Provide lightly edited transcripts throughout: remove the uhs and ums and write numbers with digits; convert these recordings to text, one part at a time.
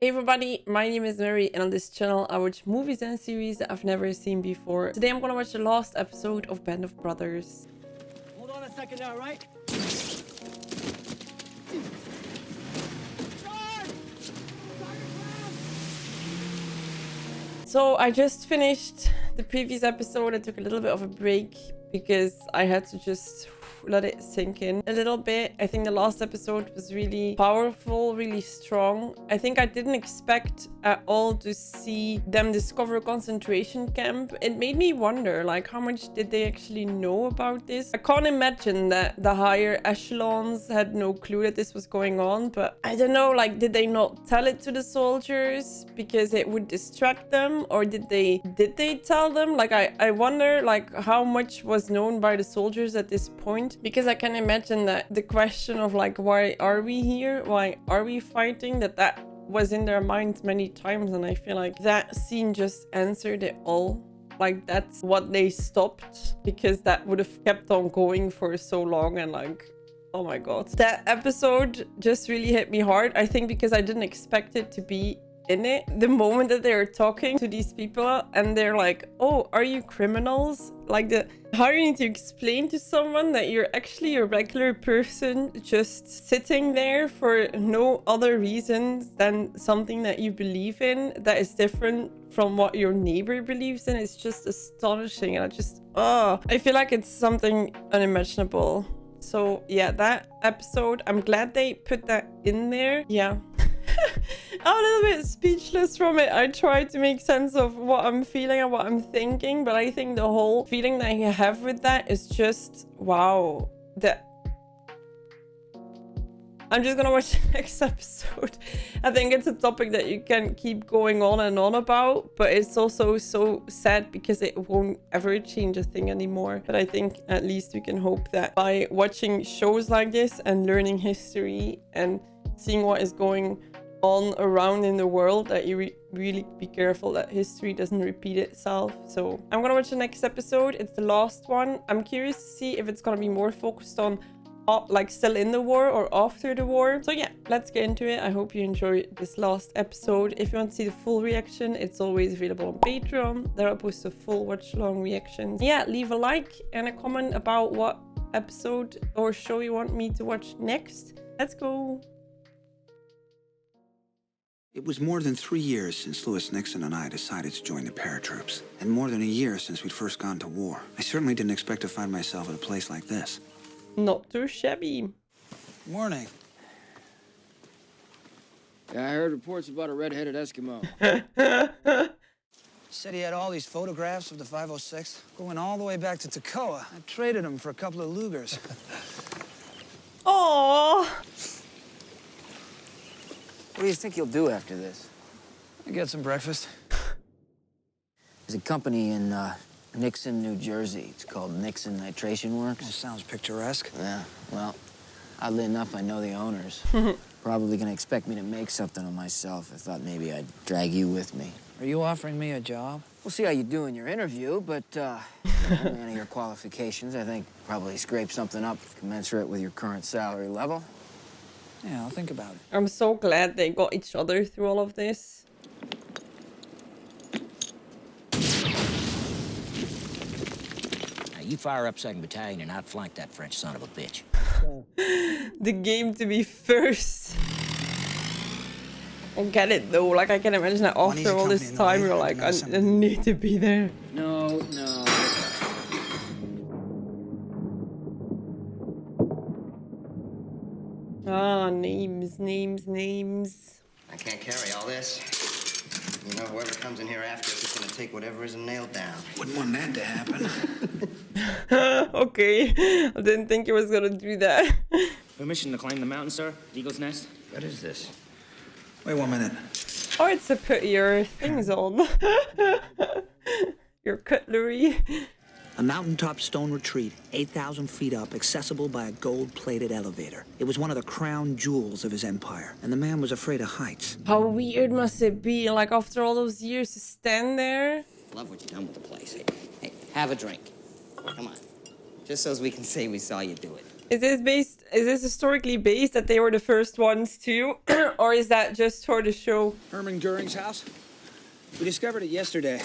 Hey everybody, my name is Mary and on this channel I watch movies and series that I've never seen before. Today I'm gonna watch the last episode of Band of Brothers. Hold on a second now, right? So I just finished the previous episode. I took a little bit of a break because I had to just let it sink in a little bit. I think the last episode was really powerful, really strong. I think I didn't expect at all to see them discover a concentration camp. It made me wonder, like, how much did they actually know about this? I can't imagine that the higher echelons had no clue that this was going on, but I don't know, like, did they not tell it to the soldiers because it would distract them, or did they tell them? Like, I wonder, like, how much was known by the soldiers at this point, because I can imagine that the question of, like, why are we here, why are we fighting, that was in their minds many times, and I feel like that scene just answered it all. Like, that's what they stopped, because that would have kept on going for so long. And like, oh my god, that episode just really hit me hard. I think because I didn't expect it to be in it. The moment that they're talking to these people and they're like, oh, are you criminals? Like, how you need to explain to someone that you're actually a regular person just sitting there for no other reason than something that you believe in that is different from what your neighbor believes in. It's just astonishing. And I feel like it's something unimaginable. So yeah, that episode, I'm glad they put that in there. Yeah. I'm a little bit speechless from it. I tried to make sense of what I'm feeling and what I'm thinking, but I think the whole feeling that I have with that is just wow. I'm just gonna watch the next episode. I think it's a topic that you can keep going on and on about, but it's also so sad because it won't ever change a thing anymore. But I think at least we can hope that by watching shows like this and learning history and seeing what is going on around in the world, that you really be careful that history doesn't repeat itself. So I'm gonna watch the next episode. It's the last one. I'm curious to see if it's gonna be more focused on like still in the war or after the war. So yeah, let's get into it. I hope you enjoy this last episode. If you want to see the full reaction, it's always available on Patreon. There I'll post a full watch long reactions. Yeah, leave a like and a comment about what episode or show you want me to watch next. Let's go. It was more than 3 years since Lewis Nixon and I decided to join the paratroops, and more than a year since we'd first gone to war. I certainly didn't expect to find myself at a place like this. Not too shabby. Morning. Yeah, I heard reports about a red-headed Eskimo. Said he had all these photographs of the 506 going all the way back to Toccoa. I traded them for a couple of Lugers. Oh. What do you think you'll do after this? I get some breakfast. There's a company in Nixon, New Jersey. It's called Nixon Nitration Works. That sounds picturesque. Yeah, well, oddly enough, I know the owners. Probably gonna expect me to make something of myself. I thought maybe I'd drag you with me. Are you offering me a job? We'll see how you do in your interview, but any of your qualifications, I think probably scrape something up commensurate with your current salary level. Yeah, I'll think about it. I'm so glad they got each other through all of this. Now you fire up 2nd Battalion and outflank that French son of a bitch. The game to be first. I get it though. Like, I can imagine that after all this time you're like, I need to be there. No. Ah, names. I can't carry all this. You know, whoever comes in here after us is gonna take whatever isn't nailed down. Wouldn't want that to happen. Okay, I didn't think he was gonna do that. Permission to climb the mountain, sir? Eagle's Nest? What is this? Wait 1 minute. Oh, it's to put your things on. Your cutlery. A mountaintop stone retreat, 8,000 feet up, accessible by a gold-plated elevator. It was one of the crown jewels of his empire, and the man was afraid of heights. How weird must it be, like, after all those years to stand there? Love what you done with the place. Hey, have a drink. Come on. Just so as we can say we saw you do it. Is this historically based that they were the first ones too? Or is that just for the show? Herman Goering's house. We discovered it yesterday.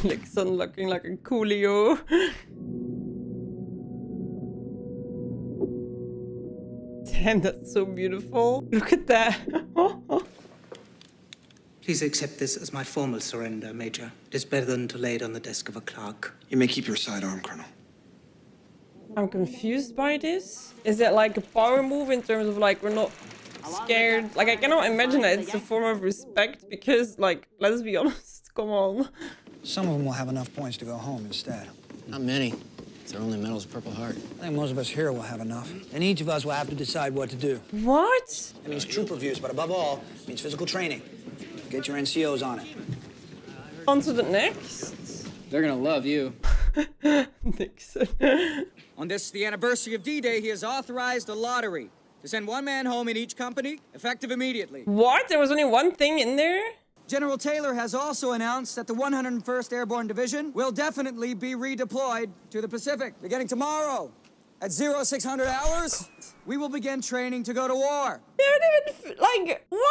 Nixon looking like a coolio. Damn, that's so beautiful. Look at that. Please accept this as my formal surrender, Major. It is better than to lay it on the desk of a clerk. You may keep your sidearm, Colonel. I'm confused by this. Is it like a power move in terms of like we're not scared? Like I cannot imagine that it's a form of respect because like let's be honest, come on. Some of them will have enough points to go home instead. Not many. It's their only medal's Purple Heart. I think most of us here will have enough. And each of us will have to decide what to do. What? It means troop reviews, but above all, it means physical training. Get your NCOs on it. On to the next. They're gonna love you. Nixon. On this, the anniversary of D-Day, he has authorized a lottery to send one man home in each company, effective immediately. What? There was only one thing in there? General Taylor has also announced that the 101st Airborne Division will definitely be redeployed to the Pacific. Beginning tomorrow at 0600 hours, we will begin training to go to war. They haven't even, like, what?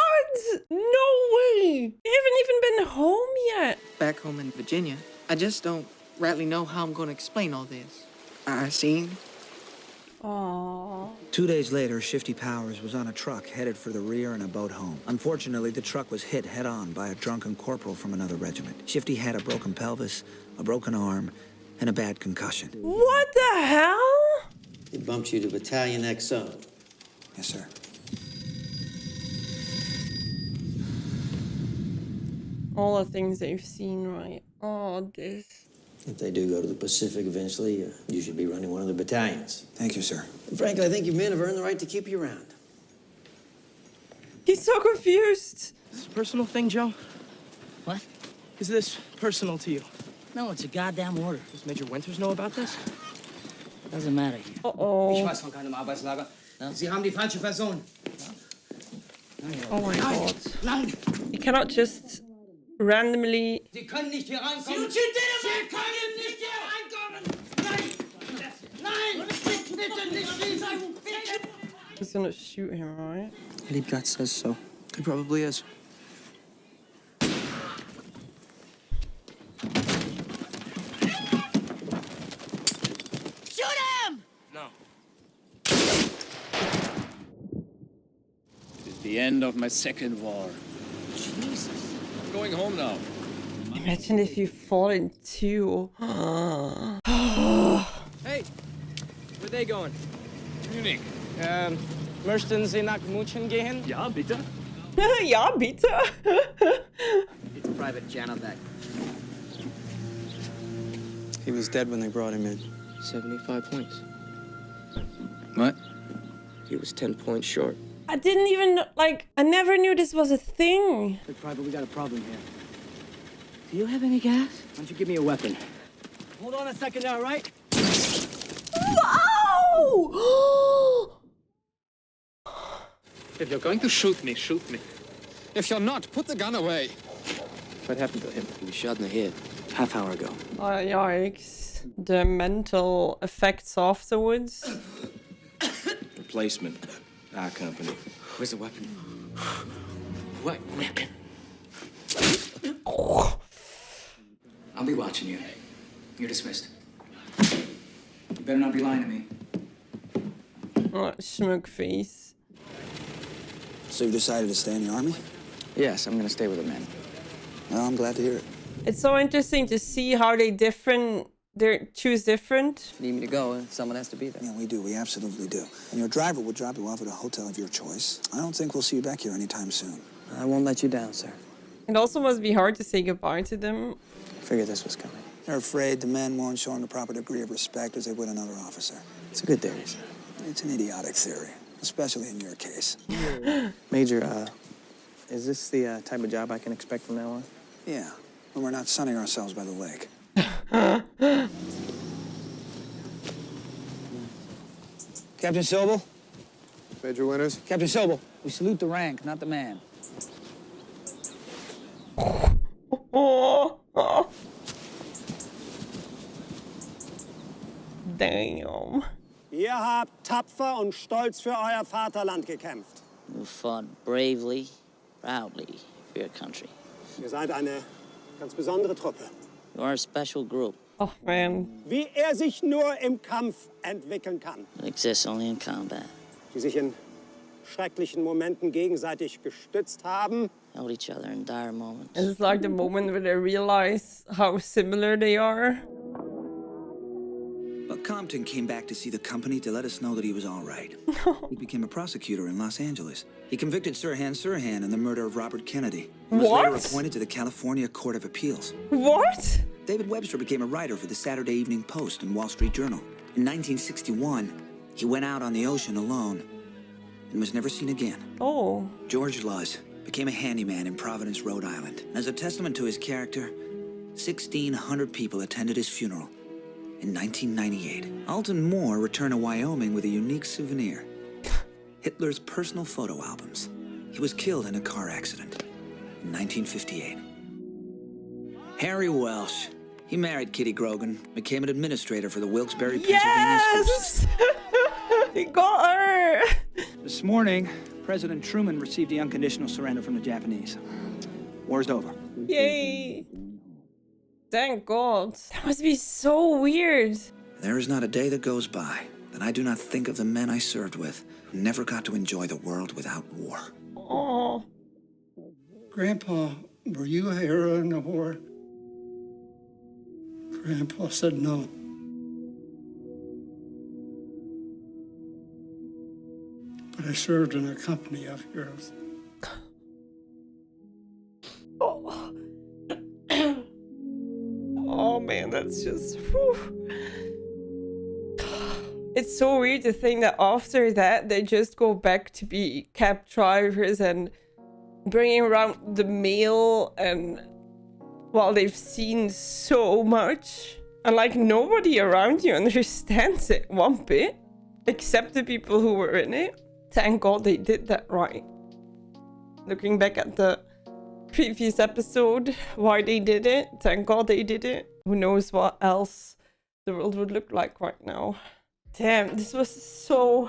No way. They haven't even been home yet. Back home in Virginia, I just don't rightly know how I'm gonna explain all this. I seen. Aww. 2 days later, Shifty Powers was on a truck headed for the rear and a boat home. Unfortunately, the truck was hit head-on by a drunken corporal from another regiment. Shifty had a broken pelvis, a broken arm, and a bad concussion. What the hell? He bumped you to Battalion XO. Yes, sir. All the things that you've seen, right? Oh, this. If they do go to the Pacific eventually, you should be running one of the battalions. Thank you, sir. And frankly, I think your men have earned the right to keep you around. He's so confused. Is this a personal thing, Joe? What? Is this personal to you? No, it's a goddamn order. Does Major Winters know about this? Doesn't matter. Uh-oh. Ich weiß von keinem Arbeitslager. Sie haben die falsche Person. Oh my god. You cannot just randomly... Sie können nicht hier reinkommen. Sie können nicht hier reinkommen. Nein! Bitte nicht schießen. He's gonna shoot him, right? Liebgott says so. He probably is. Shoot him! No. It's the end of my second war. Jesus. I'm going home now. Imagine if you fall in two. Hey, where they going? Munich. Möchten Sie nach München gehen? Ja, bitte. Ja, bitte. It's Private Janowek. He was dead when they brought him in. 75 points. What? He was 10 points short. I didn't even, like, I never knew this was a thing. Hey, Private, we got a problem here. Do you have any gas? Why don't you give me a weapon? Hold on a second now, right? Wow! If you're going to shoot me, shoot me. If you're not, put the gun away. What happened to him? He was shot in the head half hour ago. Oh, yikes. The mental effects afterwards. Replacement. Our company. Where's the weapon? What weapon? I'll be watching you. You're dismissed. You better not be lying to me. Oh, smug face. So you decided to stay in the Army? Yes, I'm gonna stay with the men. Well, I'm glad to hear it. It's so interesting to see how they choose different. If you need me to go, someone has to be there. Yeah, we do. We absolutely do. And your driver will drop you off at a hotel of your choice. I don't think we'll see you back here anytime soon. I won't let you down, sir. It also must be hard to say goodbye to them. I figured this was coming. They're afraid the men won't show them the proper degree of respect as they would another officer. It's a good theory, sir. It's an idiotic theory, especially in your case. Major, is this the type of job I can expect from now on? Yeah, when we're not sunning ourselves by the lake. Captain Sobel? Major Winters? Captain Sobel, we salute the rank, not the man. Damn. Ihr habt tapfer und stolz für euer Vaterland gekämpft. You fought bravely, proudly for your country. Ihr seid eine ganz besondere Truppe. You are a special group. Oh, man. Wie er sich nur im Kampf entwickeln kann. It exists only in combat. Die sich in schrecklichen Momenten gegenseitig gestützt haben. Held each other in dire moments. It's like the moment where they realize how similar they are. But Compton came back to see the company to let us know that he was all right. He became a prosecutor in Los Angeles. He convicted Sirhan in the murder of Robert Kennedy. And was later appointed to the California Court of Appeals. What? David Webster became a writer for the Saturday Evening Post and Wall Street Journal. In 1961, he went out on the ocean alone and was never seen again. Oh. George Luz became a handyman in Providence, Rhode Island. As a testament to his character, 1,600 people attended his funeral. In 1998, Alton Moore returned to Wyoming with a unique souvenir. Hitler's personal photo albums. He was killed in a car accident in 1958. Harry Welsh. He married Kitty Grogan, became an administrator for the Wilkes-Barre, Pennsylvania Yes! He got her! This morning, President Truman received the unconditional surrender from the Japanese. War's over. Yay! Thank God. That must be so weird. There is not a day that goes by that I do not think of the men I served with who never got to enjoy the world without war. Oh. Grandpa, were you a hero in the war? Grandpa said no. But I served in a company of heroes. Oh. Oh man, that's just... Whew. It's so weird to think that after that, they just go back to be cab drivers and bringing around the mail, and well, they've seen so much. And like, nobody around you understands it one bit, except the people who were in it. Thank God they did that right. Looking back at the previous episode, why they did it, thank God they did it. Who knows what else the world would look like right now. Damn, this was so...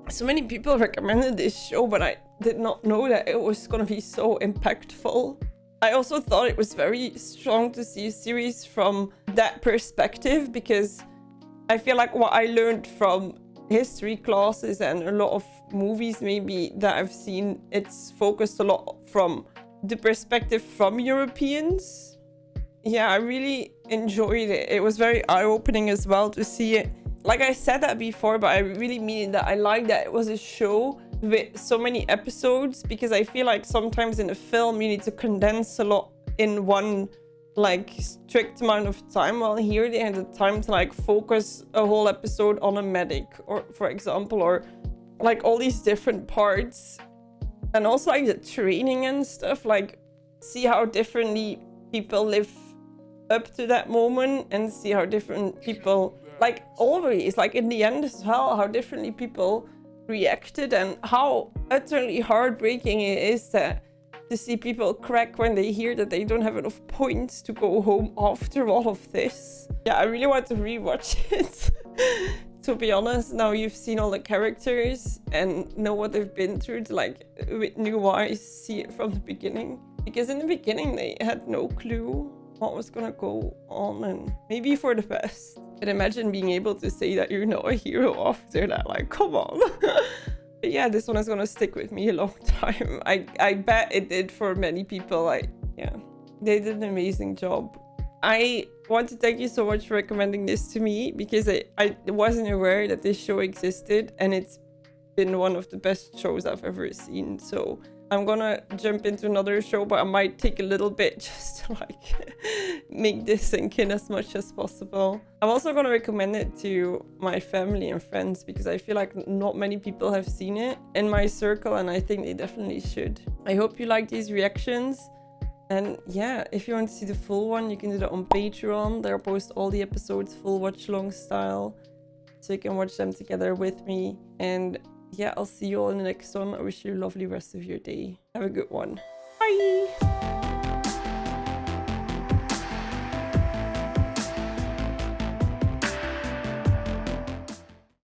So many people recommended this show, but I did not know that it was gonna be so impactful. I also thought it was very strong to see a series from that perspective, because I feel like what I learned from history classes and a lot of movies maybe that I've seen, it's focused a lot from the perspective from Europeans. Yeah, I really enjoyed it. It was very eye-opening as well to see it. Like I said that before, but I really mean that I like that it was a show with so many episodes, because I feel like sometimes in a film you need to condense a lot in one like strict amount of time, while here they had the time to like focus a whole episode on a medic, or for example, or like all these different parts, and also like the training and stuff, like see how differently people live up to that moment, and see how different people, like always, like in the end as well, how differently people reacted, and how utterly heartbreaking it is that to see people crack when they hear that they don't have enough points to go home after all of this. Yeah, I really want to rewatch it. To be honest, now you've seen all the characters and know what they've been through, to like with new eyes see it from the beginning. Because in the beginning they had no clue what was gonna go on, and maybe for the best. But imagine being able to say that you're not a hero after that, like come on. But yeah, this one is gonna stick with me a long time. I bet it did for many people. Yeah, they did an amazing job. I want to thank you so much for recommending this to me, because I wasn't aware that this show existed, and it's been one of the best shows I've ever seen. So I'm gonna jump into another show, but I might take a little bit just to like make this sink in as much as possible. I'm also gonna recommend it to my family and friends, because I feel like not many people have seen it in my circle, and I think they definitely should. I hope you like these reactions. And yeah, if you want to see the full one, you can do that on Patreon. There I'll post all the episodes full watch-along style, so you can watch them together with me. And yeah, I'll see you all in the next one. I wish you a lovely rest of your day. Have a good one. Bye!